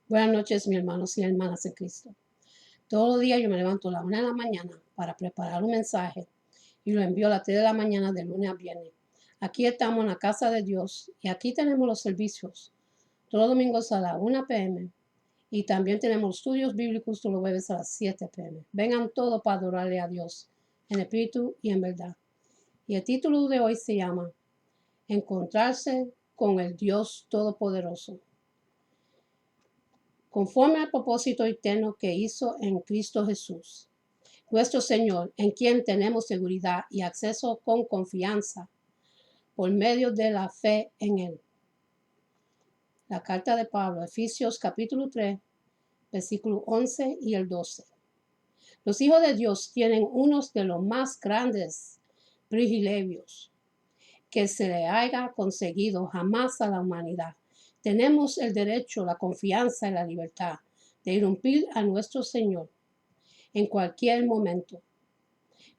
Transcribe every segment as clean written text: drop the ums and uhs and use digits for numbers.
Buenas noches, mis hermanos y hermanas en Cristo. Todos los días yo me levanto a la 1 de la mañana para preparar un mensaje y lo envío a las 3 de la mañana de lunes a viernes. Aquí estamos en la casa de Dios y aquí tenemos los servicios todos los domingos a las 1 p.m. y también tenemos estudios bíblicos todos los jueves a las 7 p.m. Vengan todos para adorarle a Dios en espíritu y en verdad. Y el título de hoy se llama Encontrarse con el Dios Todopoderoso. Conforme al propósito eterno que hizo en Cristo Jesús, nuestro Señor, en quien tenemos seguridad y acceso con confianza por medio de la fe en Él. La carta de Pablo, Efesios capítulo 3, versículo 11 y el 12. Los hijos de Dios tienen unos de los más grandes privilegios que se le haya conseguido jamás a la humanidad. Tenemos el derecho, la confianza y la libertad de irrumpir a nuestro Señor en cualquier momento.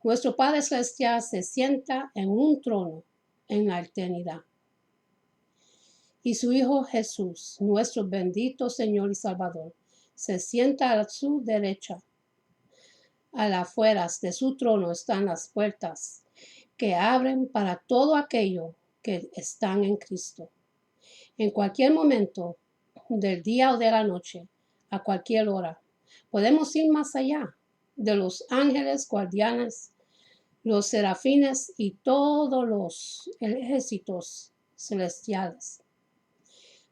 Nuestro Padre Celestial se sienta en un trono en la eternidad. Y su Hijo Jesús, nuestro bendito Señor y Salvador, se sienta a su derecha. A las afueras de su trono están las puertas que abren para todo aquello que están en Cristo. En cualquier momento del día o de la noche, a cualquier hora, podemos ir más allá de los ángeles guardianes, los serafines y todos los ejércitos celestiales,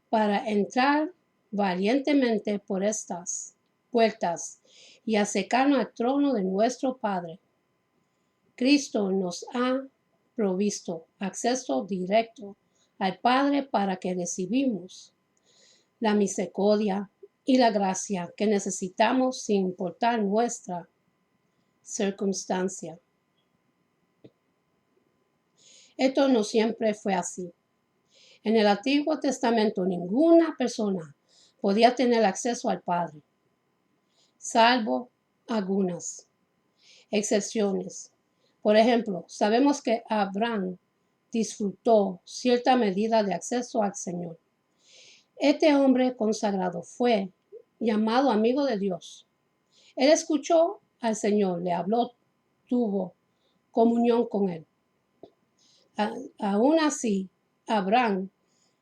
para entrar valientemente por estas puertas y acercarnos al trono de nuestro Padre. Cristo nos ha provisto acceso directo al Padre para que recibimos la misericordia y la gracia que necesitamos sin importar nuestra circunstancia. Esto no siempre fue así. En el Antiguo Testamento ninguna persona podía tener acceso al Padre, salvo algunas excepciones. Por ejemplo, sabemos que Abraham disfrutó cierta medida de acceso al Señor. Este hombre consagrado fue llamado amigo de Dios. Él escuchó al Señor, le habló, tuvo comunión con él. Aún así, Abraham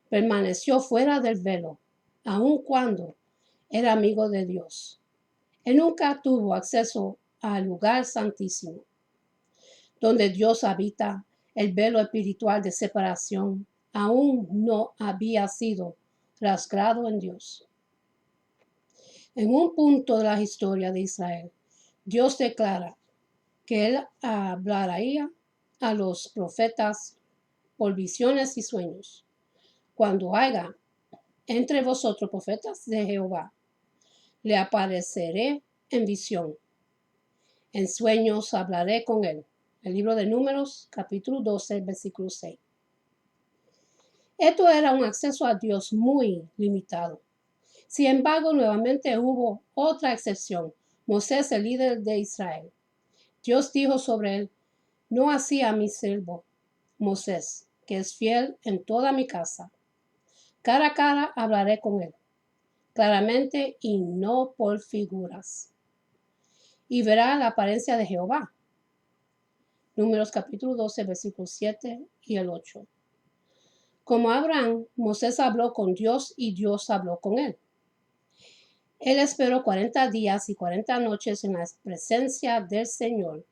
permaneció fuera del velo, aun cuando era amigo de Dios. Él nunca tuvo acceso al lugar santísimo, donde Dios habita. El velo espiritual de separación aún no había sido rasgado en Dios. En un punto de la historia de Israel, Dios declara que Él hablaría a los profetas por visiones y sueños. Cuando haya entre vosotros profetas de Jehová, le apareceré en visión. En sueños hablaré con él. El libro de Números, capítulo 12, versículo 6. Esto era un acceso a Dios muy limitado. Sin embargo, nuevamente hubo otra excepción. Moisés, el líder de Israel. Dios dijo sobre él: no así a mi siervo Moisés, que es fiel en toda mi casa. Cara a cara hablaré con él, claramente y no por figuras. Y verá la apariencia de Jehová. Números capítulo 12, versículos 7 y el 8. Como Abraham, Moisés habló con Dios y Dios habló con él. Él esperó 40 días y 40 noches en la presencia del Señor,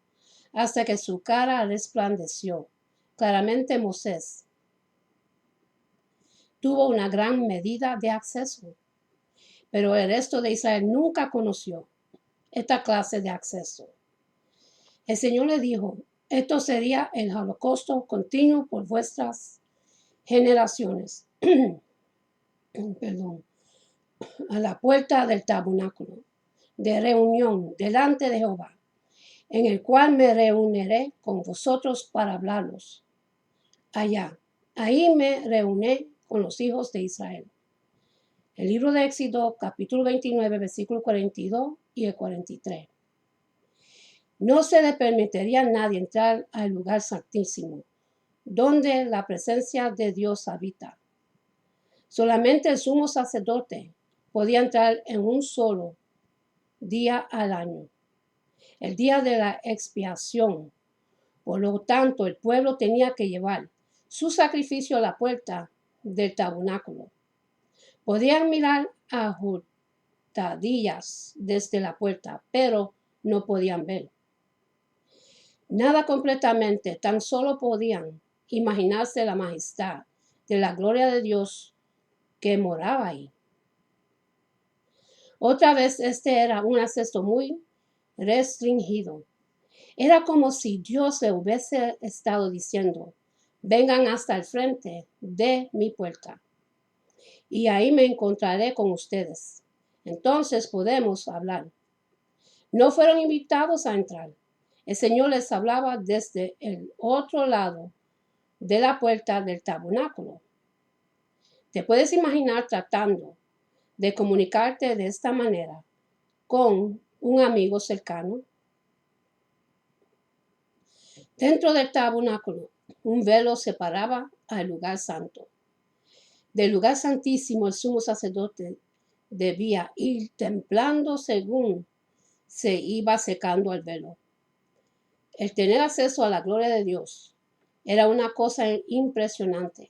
hasta que su cara resplandeció. Claramente Moisés tuvo una gran medida de acceso, pero el resto de Israel nunca conoció esta clase de acceso. El Señor le dijo: esto sería el holocausto continuo por vuestras generaciones. Perdón. A la puerta del tabernáculo de reunión delante de Jehová, en el cual me reuniré con vosotros para hablaros. Ahí me reuní con los hijos de Israel. El libro de Éxodo, capítulo 29, versículo 42 y el 43. No se le permitiría a nadie entrar al lugar santísimo, donde la presencia de Dios habita. Solamente el sumo sacerdote podía entrar en un solo día al año, el día de la expiación. Por lo tanto, el pueblo tenía que llevar su sacrificio a la puerta del tabernáculo. Podían mirar a hurtadillas desde la puerta, pero no podían ver nada completamente, tan solo podían imaginarse la majestad de la gloria de Dios que moraba ahí. Otra vez, este era un acceso muy restringido. Era como si Dios le hubiese estado diciendo: vengan hasta el frente de mi puerta y ahí me encontraré con ustedes. Entonces podemos hablar. No fueron invitados a entrar. El Señor les hablaba desde el otro lado de la puerta del tabernáculo. ¿Te puedes imaginar tratando de comunicarte de esta manera con un amigo cercano? Dentro del tabernáculo, un velo separaba al lugar santo. Del lugar santísimo, el sumo sacerdote debía ir templando según se iba secando el velo. El tener acceso a la gloria de Dios era una cosa impresionante,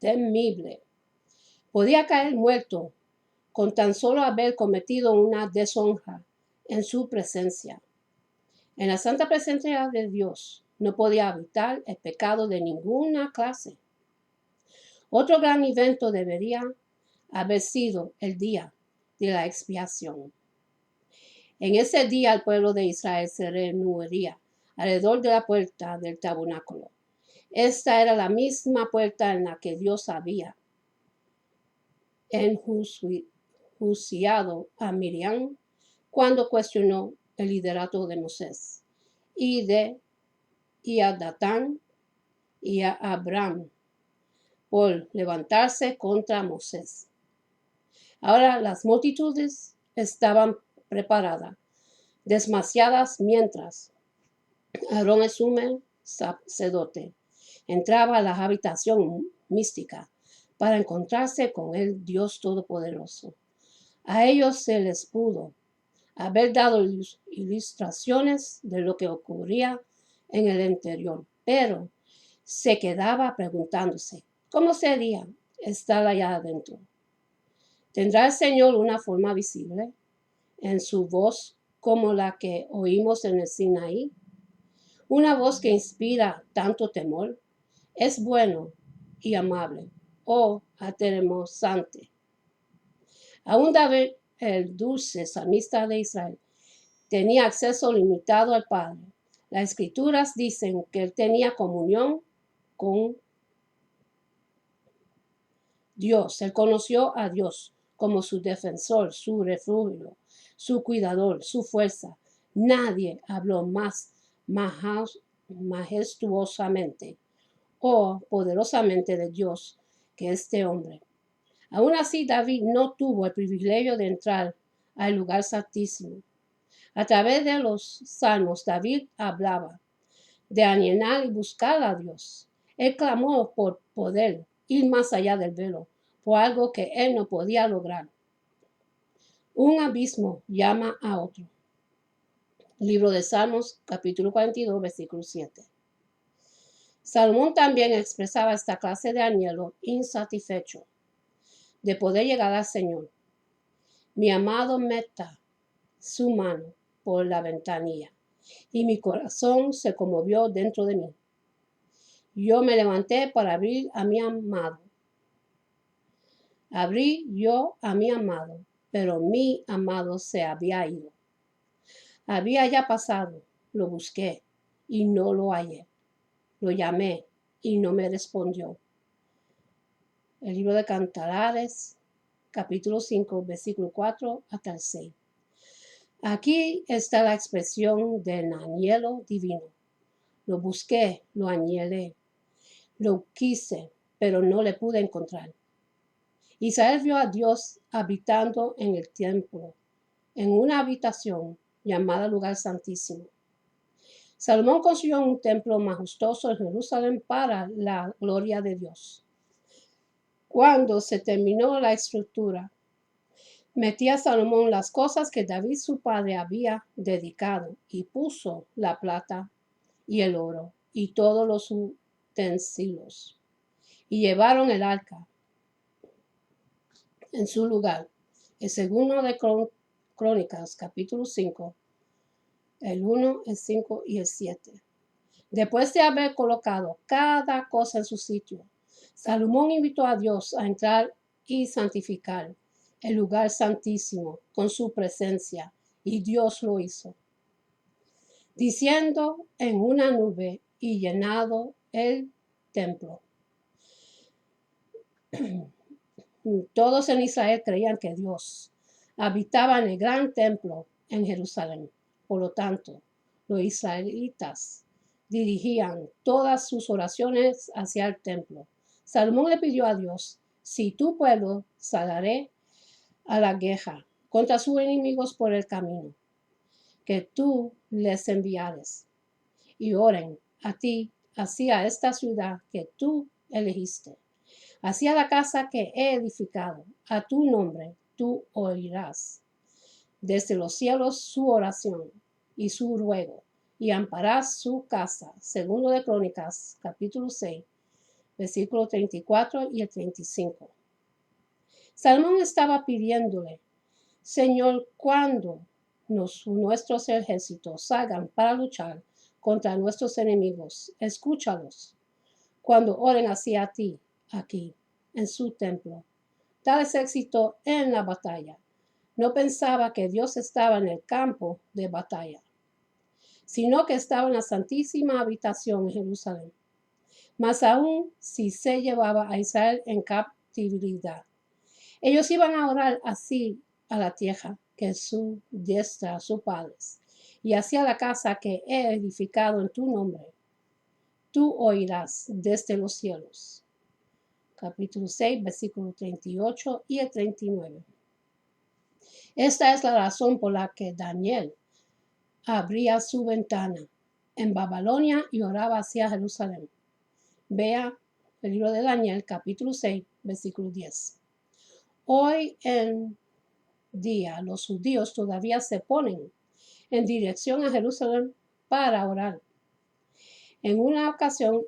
temible. Podía caer muerto con tan solo haber cometido una deshonra en su presencia. En la santa presencia de Dios no podía habitar el pecado de ninguna clase. Otro gran evento debería haber sido el día de la expiación. En ese día el pueblo de Israel se reuniría alrededor de la puerta del tabernáculo. Esta era la misma puerta en la que Dios había enjuiciado a Miriam cuando cuestionó el liderato de Moisés y a Datán y a Abraham por levantarse contra Moisés. Ahora las multitudes estaban preparadas, demasiadas, mientras Aarón, el sumo sacerdote, entraba a la habitación mística para encontrarse con el Dios Todopoderoso. A ellos se les pudo haber dado ilustraciones de lo que ocurría en el interior, pero se quedaba preguntándose: ¿cómo sería estar allá adentro? ¿Tendrá el Señor una forma visible en su voz como la que oímos en el Sinaí? Una voz que inspira tanto temor. Es bueno y amable, atemorizante. Aún David, el dulce salmista de Israel, tenía acceso limitado al Padre. Las Escrituras dicen que él tenía comunión con Dios. Él conoció a Dios como su defensor, su refugio, su cuidador, su fuerza. Nadie habló más majestuosamente o poderosamente de Dios que este hombre. Aún así, David no tuvo el privilegio de entrar al lugar santísimo. A través de los salmos, David hablaba de anhelar y buscar a Dios. Él clamó por poder ir más allá del velo, por algo que él no podía lograr. Un abismo llama a otro. Libro de Salmos, capítulo 42, versículo 7. Salomón también expresaba esta clase de anhelo insatisfecho de poder llegar al Señor. Mi amado meta su mano por la ventanilla y mi corazón se conmovió dentro de mí. Yo me levanté para abrir a mi amado. Abrí yo a mi amado, pero mi amado se había ido. Había ya pasado, lo busqué y no lo hallé. Lo llamé y no me respondió. El libro de Cantares, capítulo 5, versículo 4 hasta el 6. Aquí está la expresión del anhelo divino. Lo busqué, lo anhelé, lo quise, pero no le pude encontrar. Israel vio a Dios habitando en el templo, en una habitación llamada lugar santísimo. Salomón construyó un templo majestuoso en Jerusalén para la gloria de Dios. Cuando se terminó la estructura, Metía a Salomón las cosas que David su padre había dedicado y puso la plata y el oro y todos los utensilios. Y llevaron el arca en su lugar. El segundo de Crónicas, capítulo 5, el 1, el 5 y el 7. Después de haber colocado cada cosa en su sitio, Salomón invitó a Dios a entrar y santificar el lugar santísimo con su presencia, y Dios lo hizo, diciendo en una nube y llenado el templo. Todos en Israel creían que Dios habitaba en el gran templo en Jerusalén. Por lo tanto, los israelitas dirigían todas sus oraciones hacia el templo. Salomón le pidió a Dios: si tu pueblo saldrá a la guerra contra sus enemigos por el camino, que tú les enviares, y oren a ti hacia esta ciudad que tú elegiste, hacia la casa que he edificado a tu nombre, tú oirás desde los cielos su oración y su ruego, y amparás su casa. Segundo de Crónicas, capítulo 6, versículo 34 y el 35. Salomón estaba pidiéndole: Señor, cuando nuestros ejércitos salgan para luchar contra nuestros enemigos, escúchalos. Cuando oren hacia ti, aquí, en su templo, dales éxito en la batalla. No pensaba que Dios estaba en el campo de batalla, sino que estaba en la santísima habitación en Jerusalén. Mas aún si se llevaba a Israel en captividad, ellos iban a orar así a la tierra que su diestra sus padres, y hacia la casa que he edificado en tu nombre, tú oirás desde los cielos. Capítulo 6, versículo 38 y el 39. Esta es la razón por la que Daniel abría su ventana en Babilonia y oraba hacia Jerusalén. Vea el libro de Daniel, capítulo 6, versículo 10. Hoy en día los judíos todavía se ponen en dirección a Jerusalén para orar. En una ocasión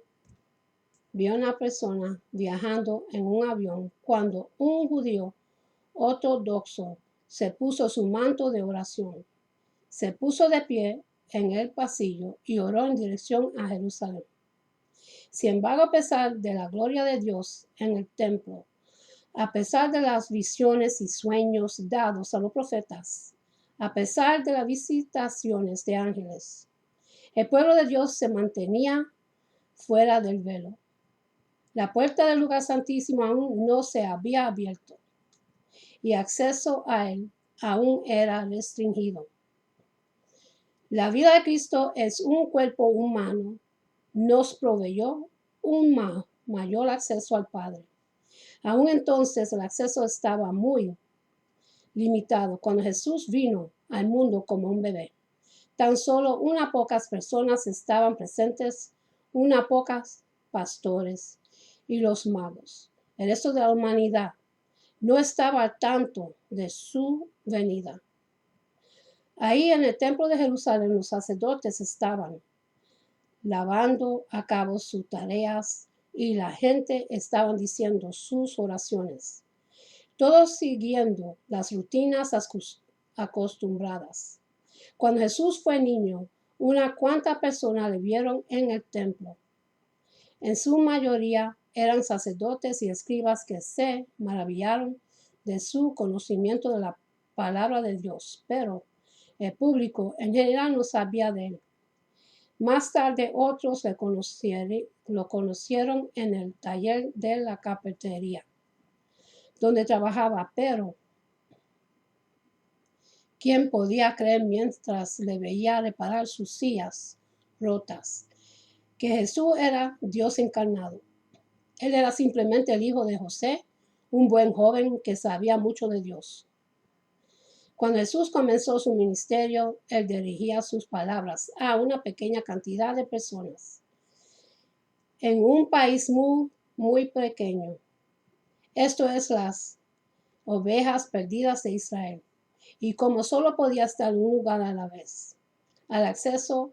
vi a una persona viajando en un avión cuando un judío ortodoxo se puso su manto de oración. Se puso de pie en el pasillo y oró en dirección a Jerusalén. Sin embargo, a pesar de la gloria de Dios en el templo, a pesar de las visiones y sueños dados a los profetas, a pesar de las visitaciones de ángeles, el pueblo de Dios se mantenía fuera del velo. La puerta del lugar santísimo aún no se había abierto y acceso a él aún era restringido. La vida de Cristo es un cuerpo humano. Nos proveyó un mayor acceso al Padre. Aún entonces el acceso estaba muy limitado cuando Jesús vino al mundo como un bebé. Tan solo unas pocas personas estaban presentes, unas pocas pastores y los magos. El resto de la humanidad no estaba al tanto de su venida. Ahí en el templo de Jerusalén los sacerdotes estaban llevando a cabo sus tareas y la gente estaba diciendo sus oraciones, todos siguiendo las rutinas acostumbradas. Cuando Jesús fue niño, unas cuantas personas le vieron en el templo. En su mayoría eran sacerdotes y escribas que se maravillaron de su conocimiento de la palabra de Dios, pero el público en general no sabía de él. Más tarde otros lo conocieron en el taller de la carpintería, donde trabajaba, pero ¿quién podía creer mientras le veía reparar sus sillas rotas que Jesús era Dios encarnado? Él era simplemente el hijo de José, un buen joven que sabía mucho de Dios. Cuando Jesús comenzó su ministerio, él dirigía sus palabras a una pequeña cantidad de personas en un país muy, muy pequeño. Esto es las ovejas perdidas de Israel. Y como solo podía estar en un lugar a la vez, el acceso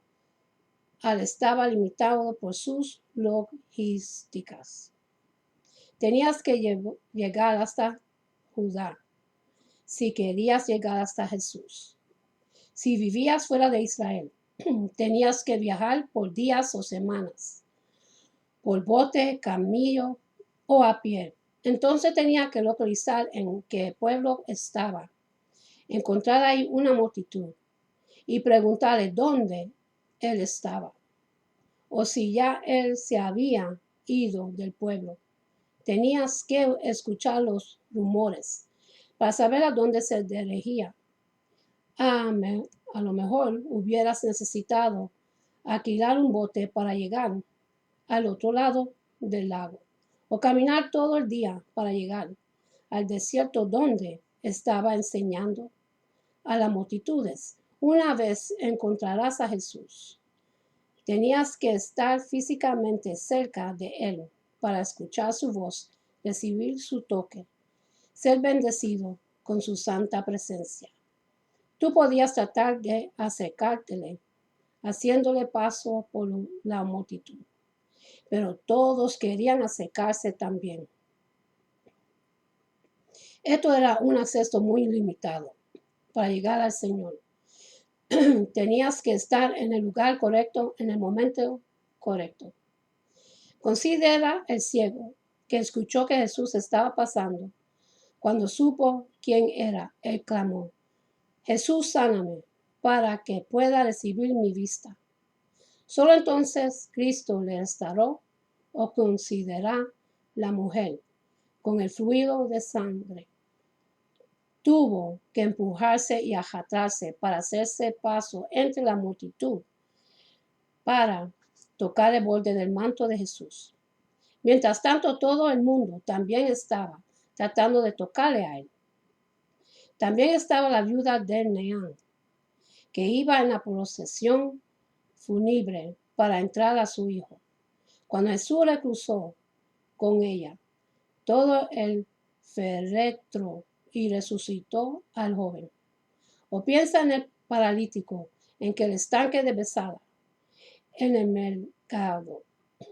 estaba limitado por sus logísticas. Tenías que llegar hasta Judá si querías llegar hasta Jesús. Si vivías fuera de Israel, tenías que viajar por días o semanas, por bote, camino o a pie. Entonces tenía que localizar en qué pueblo estaba, encontrar ahí una multitud y preguntarle dónde él estaba o si ya él se había ido del pueblo. Tenías que escuchar los rumores para saber a dónde se dirigía. A lo mejor hubieras necesitado alquilar un bote para llegar al otro lado del lago o caminar todo el día para llegar al desierto donde estaba enseñando a las multitudes. Una vez encontrarás a Jesús, tenías que estar físicamente cerca de él para escuchar su voz, recibir su toque, ser bendecido con su santa presencia. Tú podías tratar de acercártele, haciéndole paso por la multitud, pero todos querían acercarse también. Esto era un acceso muy limitado para llegar al Señor. Tenías que estar en el lugar correcto, en el momento correcto. Considera el ciego que escuchó que Jesús estaba pasando. Cuando supo quién era, él clamó: Jesús, sáname, para que pueda recibir mi vista. Solo entonces Cristo le restauró o considera la mujer con el fluido de sangre. Tuvo que empujarse y arrastrarse para hacerse paso entre la multitud para tocar el borde del manto de Jesús. Mientras tanto, todo el mundo también estaba tratando de tocarle a él. También estaba la viuda de Naán, que iba en la procesión fúnebre para entrar a su hijo. Cuando Jesús le cruzó con ella todo el féretro y resucitó al joven. O piensa en el paralítico en que el estanque de Besada, en el mercado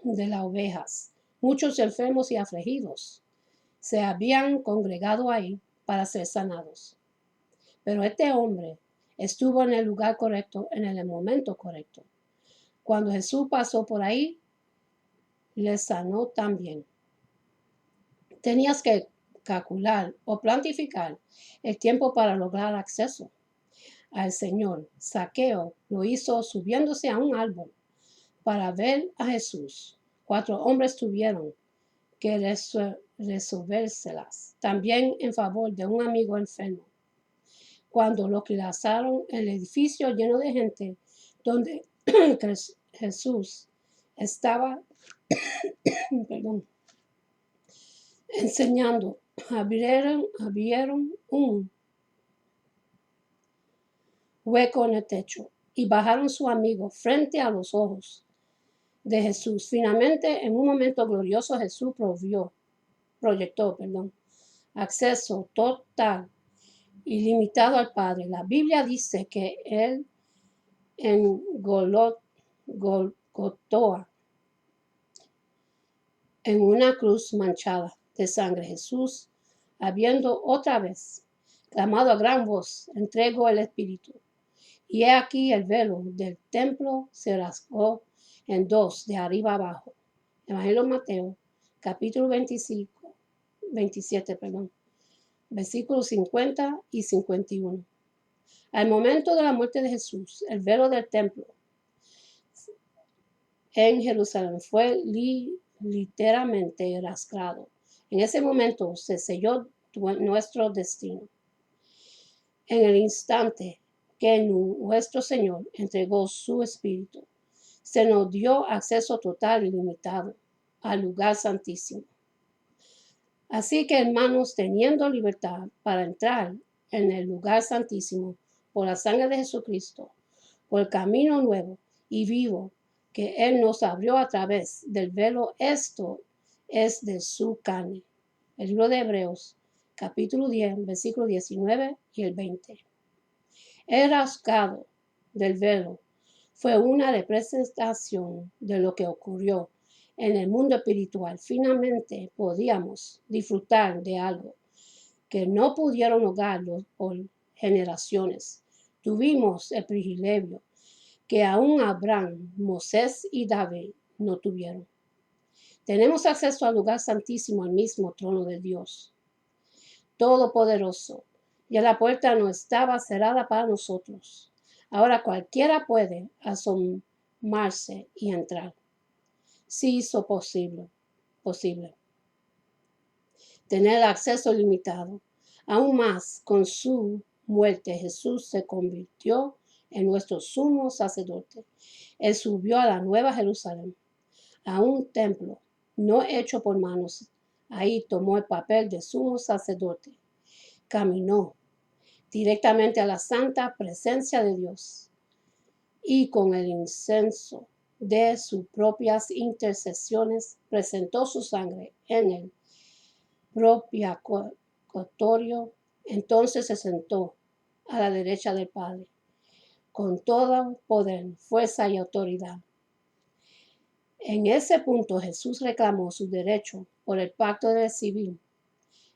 de las ovejas, muchos enfermos y afligidos se habían congregado ahí para ser sanados. Pero este hombre estuvo en el lugar correcto, en el momento correcto. Cuando Jesús pasó por ahí, le sanó también. Tenías que calcular o planificar el tiempo para lograr acceso al Señor. Zaqueo lo hizo subiéndose a un árbol para ver a Jesús. 4 hombres tuvieron que resolvérselas también en favor de un amigo enfermo. Cuando localizaron el edificio lleno de gente donde Jesús estaba enseñando, abrieron un hueco en el techo y bajaron su amigo frente a los ojos de Jesús. Finalmente, en un momento glorioso, Jesús proyectó acceso total y limitado al Padre. La Biblia dice que él en Golgotha, en una cruz manchada de sangre, Jesús, habiendo otra vez clamado a gran voz, entregó el Espíritu. Y he aquí el velo del templo se rasgó en 2, de arriba abajo. Evangelio de Mateo, capítulo 27, versículos 50 y 51. Al momento de la muerte de Jesús, el velo del templo en Jerusalén fue literalmente rasgado. En ese momento se selló nuestro destino. En el instante que nuestro Señor entregó su Espíritu, se nos dio acceso total y limitado al lugar santísimo. Así que, hermanos, teniendo libertad para entrar en el lugar santísimo por la sangre de Jesucristo, por el camino nuevo y vivo que Él nos abrió a través del velo, esto es de su carne. El libro de Hebreos, capítulo 10, versículo 19 y el 20. El rasgado del velo fue una representación de lo que ocurrió en el mundo espiritual. Finalmente podíamos disfrutar de algo que no pudieron lograrlo por generaciones. Tuvimos el privilegio que aún Abraham, Moisés y David no tuvieron. Tenemos acceso al lugar santísimo, al mismo trono de Dios Todopoderoso. Ya la puerta no estaba cerrada para nosotros. Ahora cualquiera puede asomarse y entrar. Sí hizo posible tener acceso limitado. Aún más, con su muerte, Jesús se convirtió en nuestro sumo sacerdote. Él subió a la Nueva Jerusalén, a un templo no hecho por manos. Ahí tomó el papel de sumo sacerdote. Caminó directamente a la santa presencia de Dios y con el incienso de sus propias intercesiones presentó su sangre en el propiciatorio. Entonces se sentó a la derecha del Padre con todo poder, fuerza y autoridad. En ese punto Jesús reclamó su derecho por el pacto de civil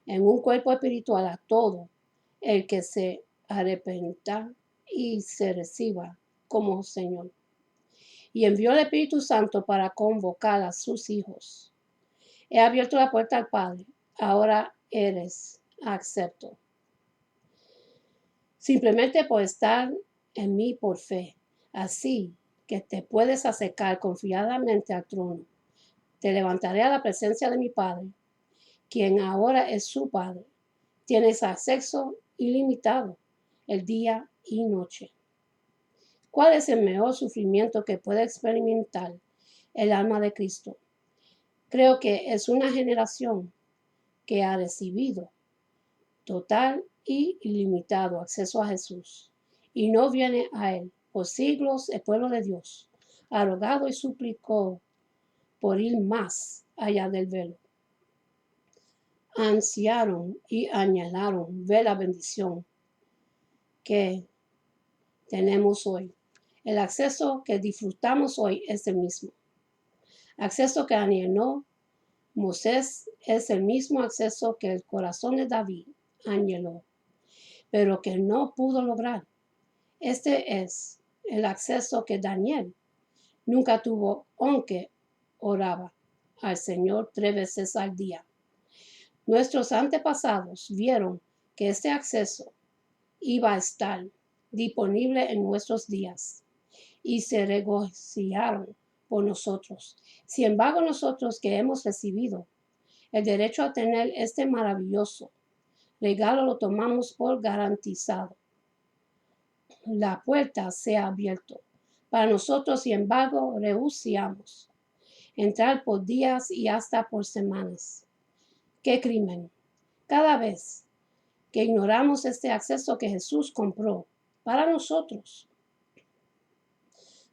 en un cuerpo espiritual a todo el que se arrepienta y se reciba como Señor. Y envió el Espíritu Santo para convocar a sus hijos. He abierto la puerta al Padre, ahora eres acepto. Simplemente por estar en mí por fe, así que te puedes acercar confiadamente al trono. Te levantaré a la presencia de mi Padre, quien ahora es su Padre. Tienes acceso ilimitado el día y noche. ¿Cuál es el mejor sufrimiento que puede experimentar el alma de Cristo? Creo que es una generación que ha recibido total y ilimitado acceso a Jesús y no viene a Él. Por siglos el pueblo de Dios ha rogado y suplicó por ir más allá del velo. Ansiaron y añoraron ver la bendición que tenemos hoy. El acceso que disfrutamos hoy es el mismo. Acceso que anheló Moisés es el mismo acceso que el corazón de David anheló, pero que no pudo lograr. Este es el acceso que Daniel nunca tuvo, aunque oraba al Señor 3 veces al día. Nuestros antepasados vieron que este acceso iba a estar disponible en nuestros días y se regocijaron por nosotros. Sin embargo, nosotros que hemos recibido el derecho a tener este maravilloso regalo lo tomamos por garantizado. La puerta se ha abierto. Para nosotros, sin embargo, rehusamos entrar por días y hasta por semanas. ¡Qué crimen! Cada vez que ignoramos este acceso que Jesús compró para nosotros,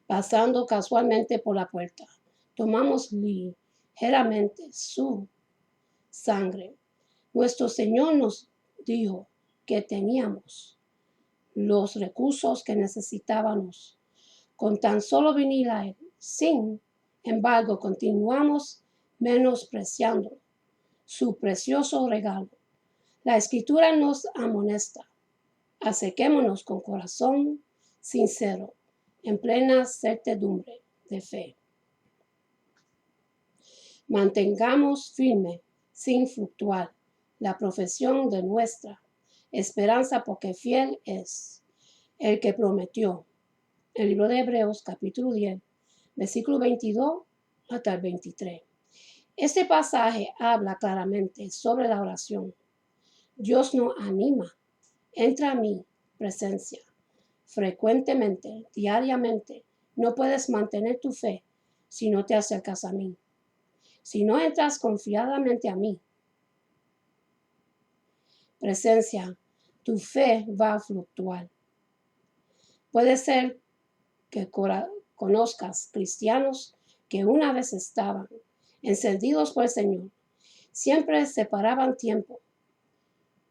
pasando casualmente por la puerta, tomamos ligeramente su sangre. Nuestro Señor nos dijo que teníamos los recursos que necesitábamos con tan solo venir a Él. Sin embargo, continuamos menospreciando su precioso regalo. La Escritura nos amonesta. Acerquémonos con corazón sincero, en plena certidumbre de fe. Mantengamos firme, sin fluctuar, la profesión de nuestra esperanza, porque fiel es el que prometió. El libro de Hebreos, capítulo 10, versículo 22 hasta el 23. Este pasaje habla claramente sobre la oración. Dios nos anima. Entra a mi presencia frecuentemente, diariamente. No puedes mantener tu fe si no te acercas a mí. Si no entras confiadamente a mí, presencia, tu fe va a fluctuar. Puede ser que conozcas cristianos que una vez estaban encendidos por el Señor. Siempre separaban tiempo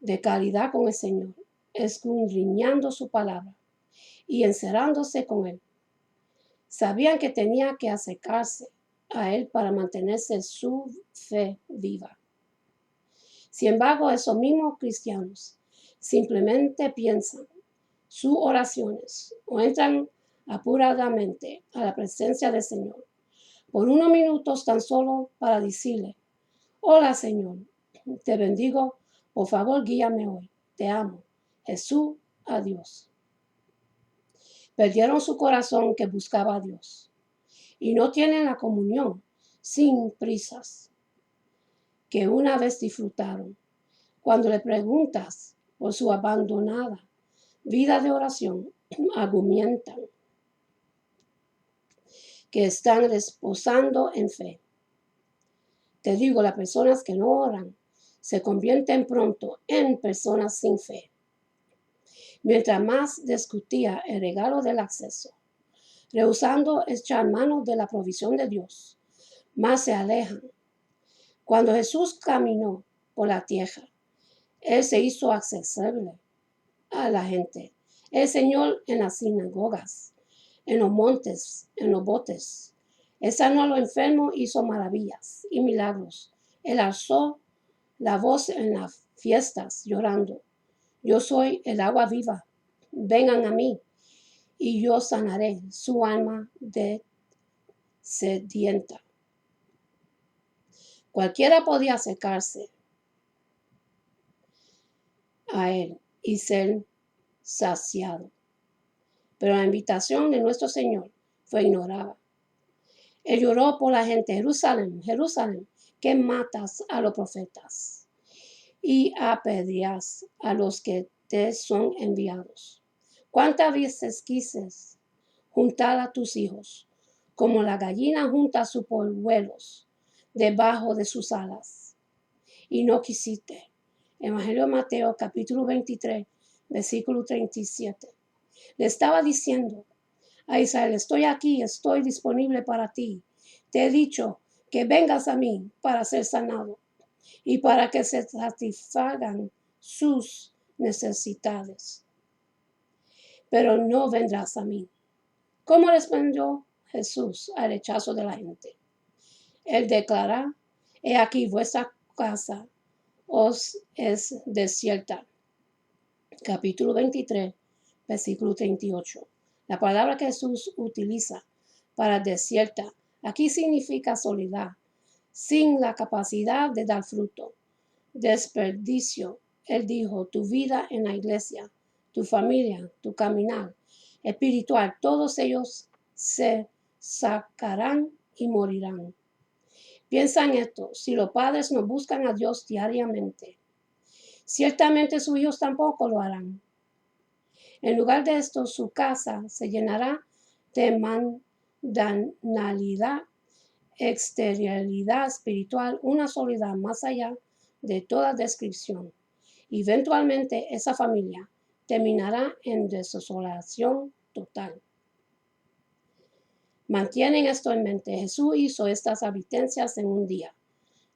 de calidad con el Señor, escudriñando su palabra y encerrándose con Él. Sabían que tenía que acercarse a Él para mantenerse su fe viva. Sin embargo, esos mismos cristianos simplemente piensan sus oraciones o entran apuradamente a la presencia del Señor por unos minutos tan solo para decirle: hola Señor, te bendigo, por favor guíame hoy, te amo, Jesús, adiós. Perdieron su corazón que buscaba a Dios y no tienen la comunión sin prisas que una vez disfrutaron. Cuando le preguntas por su abandonada vida de oración, argumentan que están reposando en fe. Te digo, las personas que no oran se convierten pronto en personas sin fe. Mientras más discutía el regalo del acceso, rehusando echar mano de la provisión de Dios, más se alejan. Cuando Jesús caminó por la tierra, Él se hizo accesible a la gente. El Señor en las sinagogas, en los montes, en los botes. Él sanó a los enfermos, hizo maravillas y milagros. Él alzó la voz en las fiestas llorando: yo soy el agua viva, vengan a mí y yo sanaré su alma de sedienta. Cualquiera podía acercarse a Él y ser saciado, pero la invitación de nuestro Señor fue ignorada. Él lloró por la gente: Jerusalén, Jerusalén, que matas a los profetas y apedreas a los que te son enviados. ¿Cuántas veces quises juntar a tus hijos, como la gallina junta sus polluelos debajo de sus alas, y no quisiste? Evangelio de Mateo, capítulo 23, versículo 37. Le estaba diciendo a Israel: estoy aquí, estoy disponible para ti. Te he dicho que vengas a mí para ser sanado y para que se satisfagan sus necesidades. Pero no vendrás a mí. ¿Cómo respondió Jesús al rechazo de la gente? Él declara: he aquí, vuestra casa os es desierta. Capítulo 23, versículo 38. La palabra que Jesús utiliza para desierta aquí significa soledad, sin la capacidad de dar fruto, desperdicio. Él dijo: tu vida en la iglesia, tu familia, tu caminar espiritual, todos ellos se sacarán y morirán. Piensa en esto: si los padres no buscan a Dios diariamente, ciertamente sus hijos tampoco lo harán. En lugar de esto, su casa se llenará de mundanalidad, exterioridad espiritual, una soledad más allá de toda descripción. Eventualmente, esa familia terminará en desolación total. Mantienen esto en mente. Jesús hizo estas advertencias en un día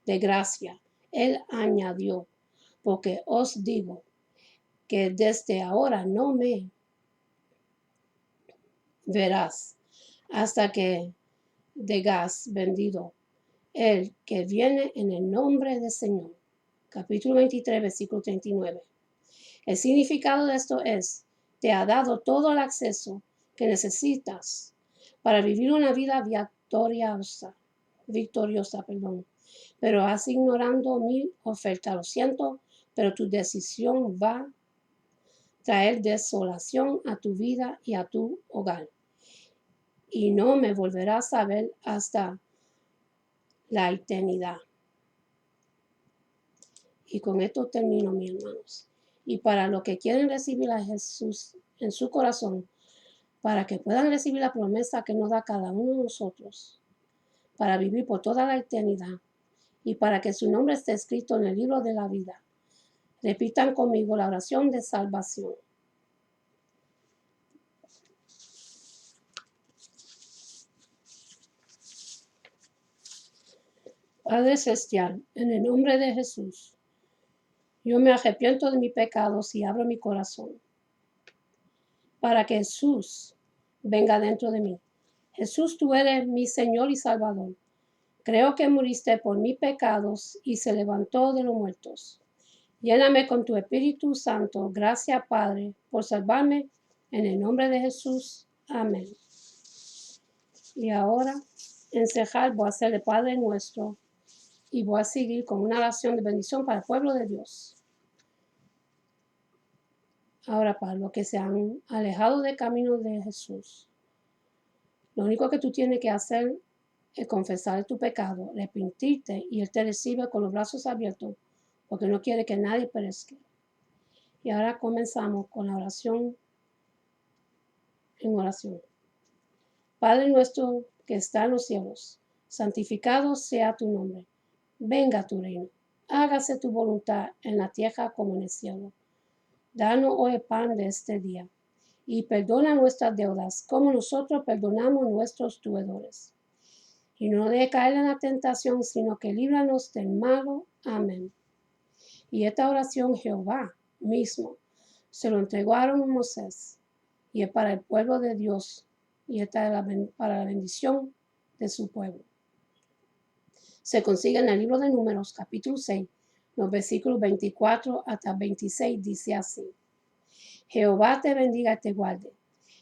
de gracia. Él añadió: porque os digo que desde ahora no me verás hasta que digas: vendido el que viene en el nombre del Señor. Capítulo 23, versículo 39. El significado de esto es: te ha dado todo el acceso que necesitas para vivir una vida victoriosa, pero has ignorado mi oferta. Lo siento, pero tu decisión va a traer desolación a tu vida y a tu hogar, y no me volverás a ver hasta la eternidad. Y con esto termino, mis hermanos. Y para los que quieren recibir a Jesús en su corazón, para que puedan recibir la promesa que nos da cada uno de nosotros, para vivir por toda la eternidad, y para que su nombre esté escrito en el libro de la vida, repitan conmigo la oración de salvación. Padre celestial, en el nombre de Jesús, Yo me arrepiento de mis pecados y abro mi corazón para que Jesús venga dentro de mí. Jesús, tú eres mi Señor y Salvador. Creo que muriste por mis pecados y se levantó de los muertos. Lléname con tu Espíritu Santo. Gracias, Padre, por salvarme. En el nombre de Jesús. Amén. Y ahora, en cejar, voy a hacer el Padre Nuestro y voy a seguir con una oración de bendición para el pueblo de Dios. Ahora, para los que se han alejado del camino de Jesús, lo único que tú tienes que hacer es confesar tu pecado, arrepentirte y Él te recibe con los brazos abiertos porque no quiere que nadie perezca. Y ahora comenzamos con la oración en oración. Padre nuestro que está en los cielos, santificado sea tu nombre. Venga tu reino. Hágase tu voluntad en la tierra como en el cielo. Danos hoy el pan de este día y perdona nuestras deudas como nosotros perdonamos nuestros deudores. Y no dejes caer en la tentación, sino que líbranos del malo. Amén. Y esta oración Jehová mismo se lo entregó a Moisés y es para el pueblo de Dios y esta es para la bendición de su pueblo. Se consigue en el libro de Números, capítulo 6, los versículos 24 hasta 26, dice así. Jehová te bendiga y te guarde.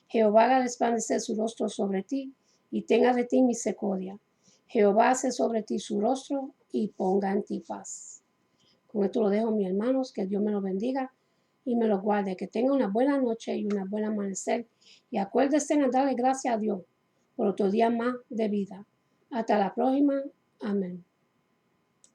Jehová haga resplandecer su rostro sobre ti y tenga de ti misericordia. Jehová hace sobre ti su rostro y ponga en ti paz. Con esto lo dejo, mis hermanos, que Dios me los bendiga y me los guarde. Que tengan una buena noche y una buena amanecer. Y acuérdense en darle gracias a Dios por otro día más de vida. Hasta la próxima. Amén.